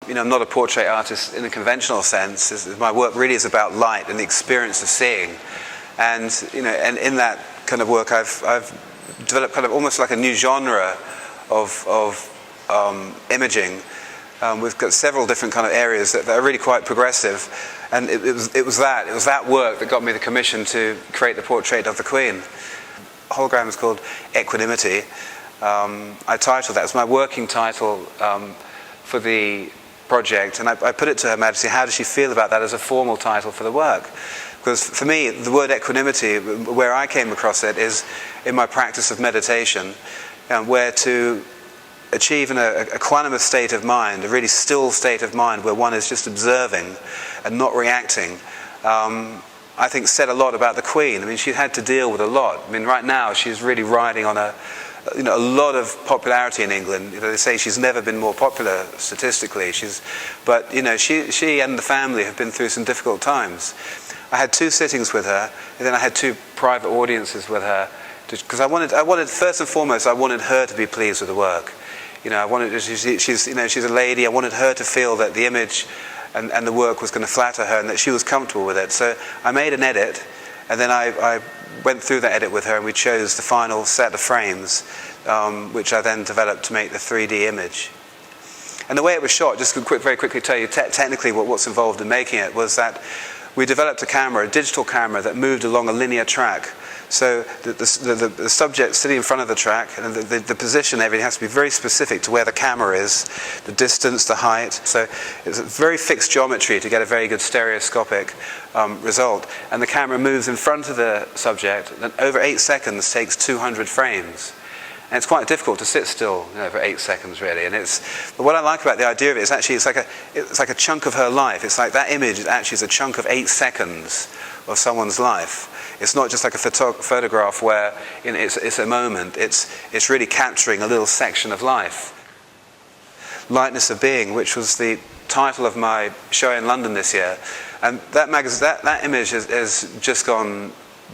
I'm not a portrait artist in a conventional sense. My work really is about light and the experience of seeing. And in that kind of work, I've developed kind of almost like a new genre of imaging. We've got several different kind of areas that are really quite progressive, and it was that work that got me the commission to create the portrait of the Queen. The hologram is called Equanimity. I titled that, it was my working title for the project, and I put it to Her Majesty, how does she feel about that as a formal title for the work? Because for me, the word equanimity, where I came across it, is in my practice of meditation, where to achieve an equanimous state of mind, a really still state of mind, where one is just observing and not reacting, I think said a lot about the Queen. I mean, she had to deal with a lot. I mean, right now she's really riding on a lot of popularity in England. They say she's never been more popular statistically. But she and the family have been through some difficult times. I had 2 sittings with her, and then I had 2 private audiences with her, because I wanted first and foremost, I wanted her to be pleased with the work. She's a lady. I wanted her to feel that the image and the work was going to flatter her, and that she was comfortable with it. So I made an edit, and then I went through that edit with her, and we chose the final set of frames, which I then developed to make the 3D image. And the way it was shot, just to very quickly tell you technically what's involved in making it, was that we developed a digital camera that moved along a linear track. So the subject sitting in front of the track, and the position, everything has to be very specific to where the camera is, the distance, the height. So it's a very fixed geometry to get a very good stereoscopic result. And the camera moves in front of the subject, and over 8 seconds takes 200 frames. And it's quite difficult to sit still for 8 seconds, really. But what I like about the idea of it is actually it's like a chunk of her life. It's like that image actually is a chunk of 8 seconds of someone's life. It's not just like a photograph where it's a moment. It's really capturing a little section of life. Lightness of Being, which was the title of my show in London this year, and that image has just gone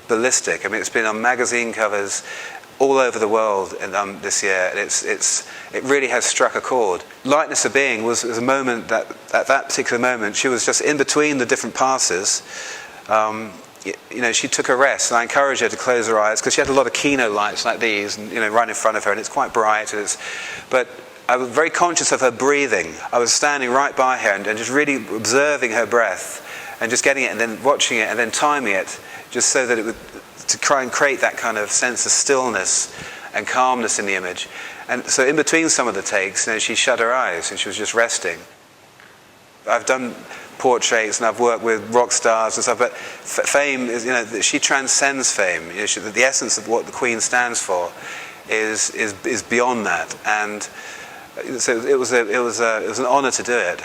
ballistic. I mean, it's been on magazine covers all over the world this year. It really has struck a chord. Lightness of Being was a moment that, at that particular moment, she was just in between the different passes. She took a rest, and I encouraged her to close her eyes, because she had a lot of keynote lights like these, and, right in front of her, and it's quite bright. But I was very conscious of her breathing. I was standing right by her and just really observing her breath, and just getting it, and then watching it, and then timing it, just so that it would, to try and create that kind of sense of stillness and calmness in the image. And so in between some of the takes, she shut her eyes and she was just resting. I've done portraits and I've worked with rock stars and stuff, but fame is, she transcends fame. The essence of what the Queen stands for is beyond that. And so it was an honor to do it.